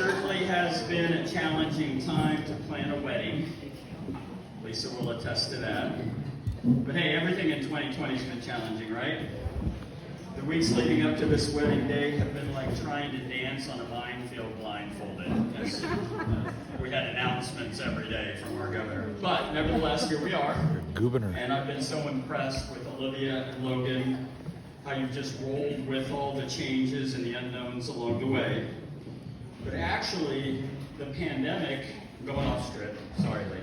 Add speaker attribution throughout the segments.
Speaker 1: certainly has been a challenging time to plan a wedding. Lisa will attest to that. But hey, everything in 2020 has been challenging, right? The weeks leading up to this wedding day have been like trying to dance on a minefield blindfolded. Yes. We had announcements every day from our governor. But nevertheless, here we are.
Speaker 2: Governor.
Speaker 1: And I've been so impressed with Olivia and Logan, how you've just rolled with all the changes and the unknowns along the way. But actually, the pandemic, going off script, sorry, Lee.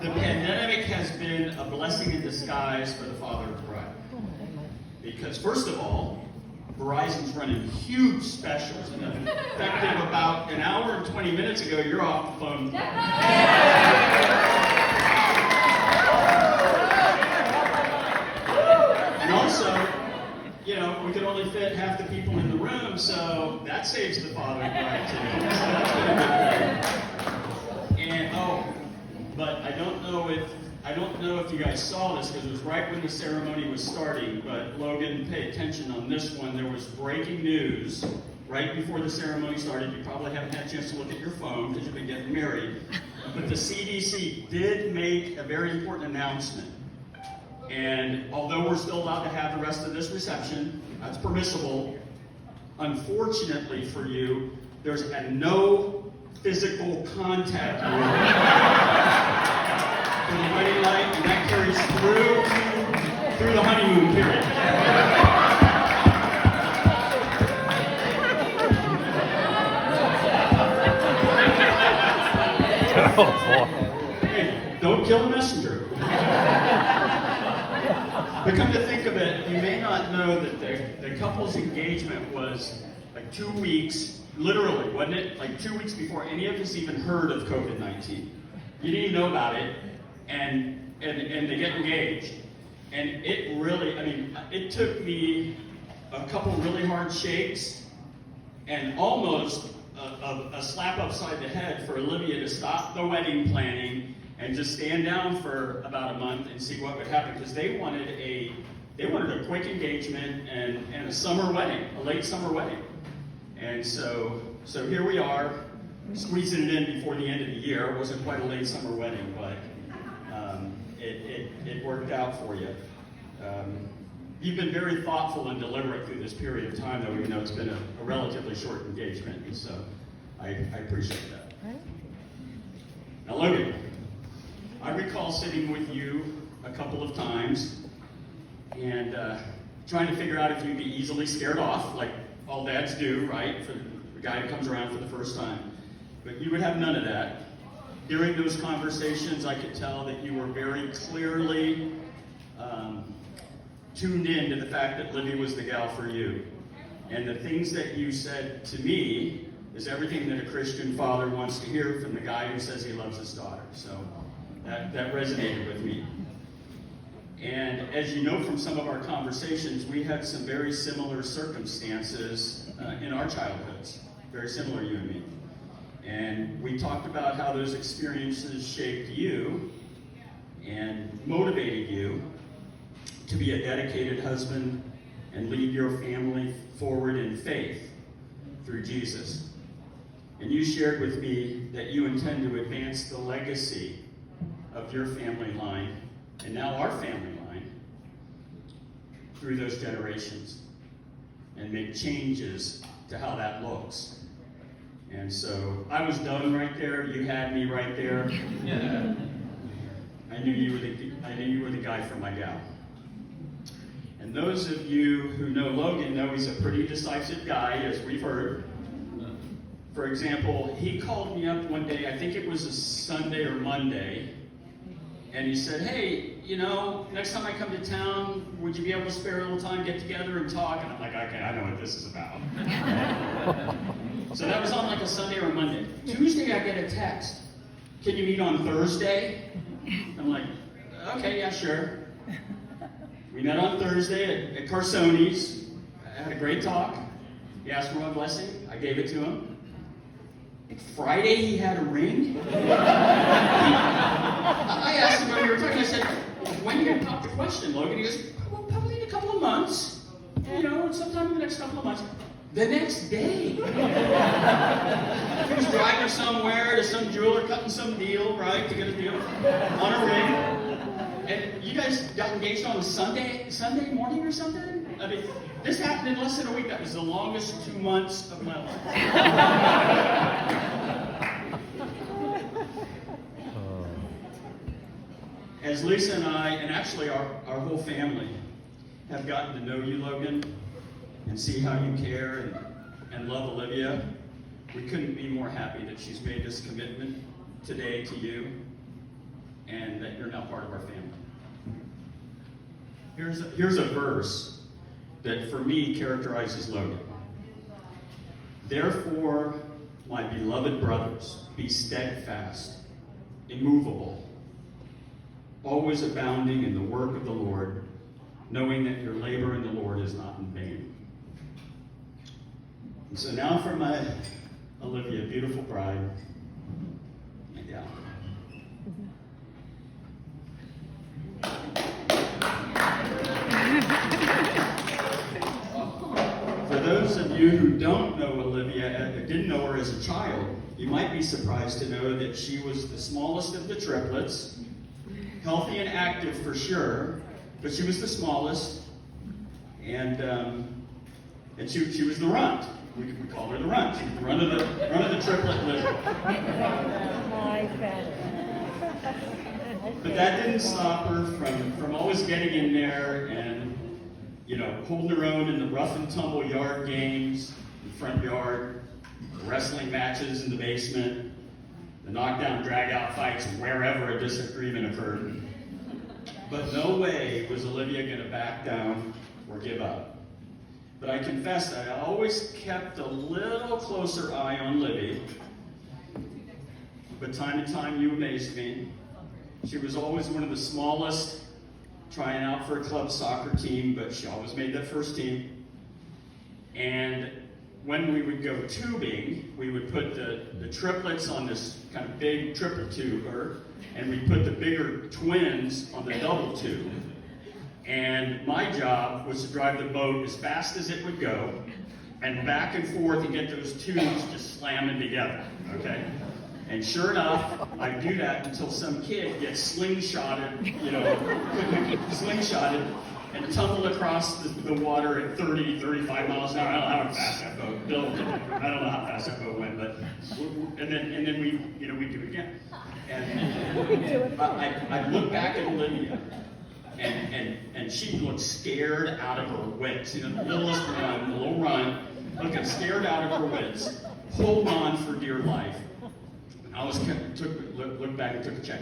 Speaker 1: The pandemic has been a blessing in disguise for the father of the bride. Because first of all, Verizon's running huge specials, and effective about an hour and 20 minutes ago, you're off the phone. And also, you know, we could only fit half the people in the room, so that saves the father and bride too. So that's been a good thing. And but I don't know if you guys saw this because it was right when the ceremony was starting. But Logan, pay attention on this one. There was breaking news right before the ceremony started. You probably haven't had a chance to look at your phone because you've been getting married. But the CDC did make a very important announcement. And although we're still allowed to have the rest of this reception, that's permissible. Unfortunately for you, there's a no physical contact rule for the wedding night, and that carries through the honeymoon period. Hey, don't kill the messenger. But come to think of it, you may not know that the couple's engagement was like 2 weeks, literally, wasn't it? Like 2 weeks before any of us even heard of COVID-19. You didn't even know about it, and they get engaged. And it really, I mean, it took me a couple really hard shakes and almost a slap upside the head for Olivia to stop the wedding planning and just stand down for about a month and see what would happen, because they wanted a quick engagement and a summer wedding, a late summer wedding. And so here we are, squeezing it in before the end of the year. It wasn't quite a late summer wedding, but it worked out for you. You've been very thoughtful and deliberate through this period of time, though, even though it's been a relatively short engagement, and so I appreciate that. Now, Logan, I recall sitting with you a couple of times and trying to figure out if you'd be easily scared off, like all dads do, right, for the guy who comes around for the first time. But you would have none of that. During those conversations, I could tell that you were very clearly tuned in to the fact that Livy was the gal for you. And the things that you said to me is everything that a Christian father wants to hear from the guy who says he loves his daughter. So that resonated with me. And as you know from some of our conversations, we had some very similar circumstances in our childhoods. Very similar, you and me. And we talked about how those experiences shaped you and motivated you to be a dedicated husband and lead your family forward in faith through Jesus. And you shared with me that you intend to advance the legacy of your family line, and now our family line, through those generations, and make changes to how that looks. And so I was done right there. You had me right there. I knew you were the guy for my gal. And those of you who know Logan know he's a pretty decisive guy, as we've heard. For example, he called me up one day, I think it was a Sunday or Monday, and he said, hey, you know, next time I come to town, would you be able to spare a little time, get together and talk? And I'm like, okay, I know what this is about. So that was on like a Sunday or a Monday. Tuesday, I get a text. Can you meet on Thursday? I'm like, okay, yeah, sure. We met on Thursday at Carsoni's. I had a great talk. He asked for my blessing. I gave it to him. Friday, he had a ring. I asked him when we were talking, I said, when are you going to pop the question, Logan? He goes, well, probably in a couple of months. You know, next couple of months. The next day. He was driving somewhere to some jeweler, cutting some deal, right, to get a deal on a ring. And you guys got engaged on a Sunday morning or something? I mean, this happened in less than a week. That was the longest 2 months of my life. As Lisa and I, and actually our whole family, have gotten to know you, Logan, and see how you care and love Olivia, we couldn't be more happy that she's made this commitment today to you and that you're now part of our family. Here's a verse that for me characterizes Logan. Therefore, my beloved brothers, be steadfast, immovable, always abounding in the work of the Lord, knowing that your labor in the Lord is not in vain. And so now for my Olivia, beautiful bride, my gal. For those of you who don't know Olivia, didn't know her as a child, you might be surprised to know that she was the smallest of the triplets, healthy and active for sure, but she was the smallest, and she was the runt. We call her the runt. She was the run of the triplet litter. But that didn't stop her from always getting in there and holding her own in the rough and tumble yard games, the front yard, the wrestling matches in the basement, the knockdown drag-out fights wherever a disagreement occurred. But no way was Olivia going to back down or give up. But I confess that I always kept a little closer eye on Libby. But time to time you amazed me. She was always one of the smallest, trying out for a club soccer team, but she always made that first team. And when we would go tubing, we would put the triplets on this kind of big triple tuber, and we'd put the bigger twins on the double tube. And my job was to drive the boat as fast as it would go, and back and forth and get those tubes just slamming together, okay? And sure enough, I'd do that until some kid gets slingshotted and tumbled across the water at 30, 35 miles an hour. I don't know how fast that boat, I don't know how fast that boat went, but, and then we do it again. And I look back at Olivia, and she looked scared out of her wits. The littlest run, the little run, looking scared out of her wits. Hold on for dear life. I looked back and took a check.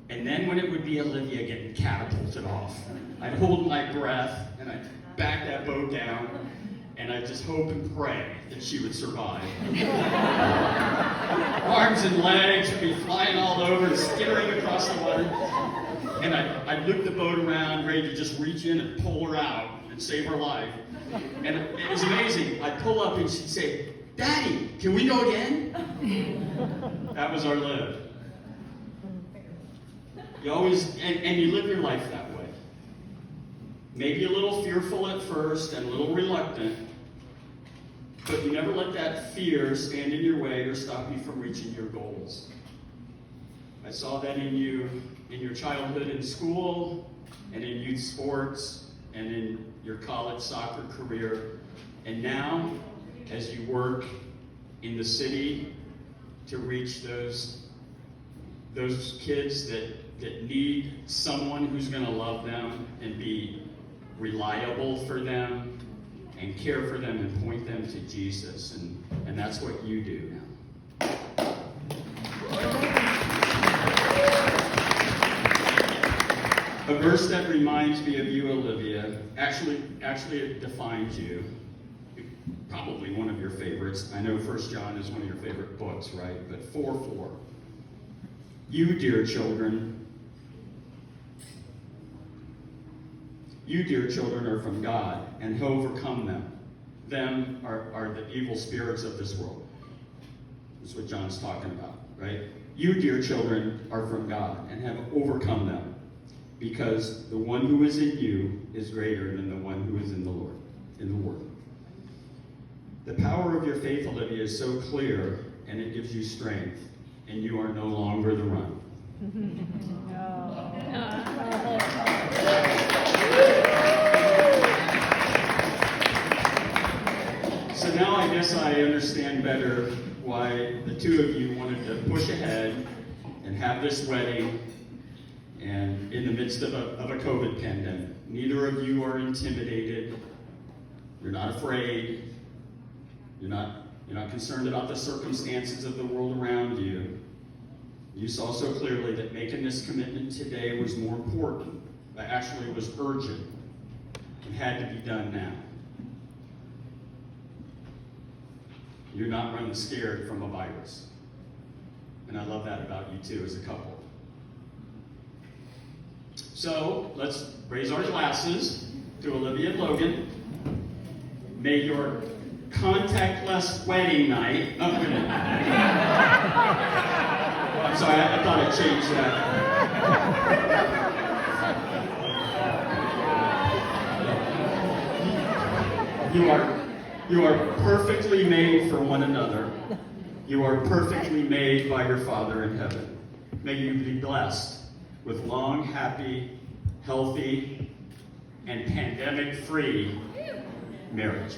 Speaker 1: And then when it would be Olivia getting catapulted off, I'd hold my breath and I'd back that boat down and I'd just hope and pray that she would survive. Arms and legs would be flying all over and skittering across the water. And I'd loop the boat around, ready to just reach in and pull her out and save her life. And it was amazing. I'd pull up and she'd say, "Daddy, can we go again?" That was our live. You always, and you live your life that way. Maybe a little fearful at first and a little reluctant, but you never let that fear stand in your way or stop you from reaching your goals. I saw that in you, in your childhood in school, and in youth sports, and in your college soccer career. And now, as you work in the city to reach those kids that need someone who's going to love them and be reliable for them and care for them and point them to Jesus. And that's what you do now. A verse that reminds me of you, Olivia, actually it defines you. Probably one of your favorites. I know 1 John is one of your favorite books, right? But 4:4. You, dear children, are from God and have overcome them. Them are the evil spirits of this world. That's what John's talking about, right? You, dear children, are from God and have overcome them, because the one who is in you is greater than the one who is in the Lord, in the world. power of your faith, Olivia, is so clear, and it gives you strength, and you are no longer the run. So now I guess I understand better why the two of you wanted to push ahead and have this wedding and in the midst of a COVID pandemic. Neither of you are intimidated. You're not afraid. You're not concerned about the circumstances of the world around you. You saw so clearly that making this commitment today was more important, but actually it was urgent and had to be done now. You're not running scared from a virus. And I love that about you too as a couple. So let's raise our glasses to Olivia and Logan. May your contactless wedding night. Oh, wait a minute. I'm sorry, I thought I'd change that. You are perfectly made for one another. You are perfectly made by your Father in heaven. May you be blessed with long, happy, healthy, and pandemic-free marriage.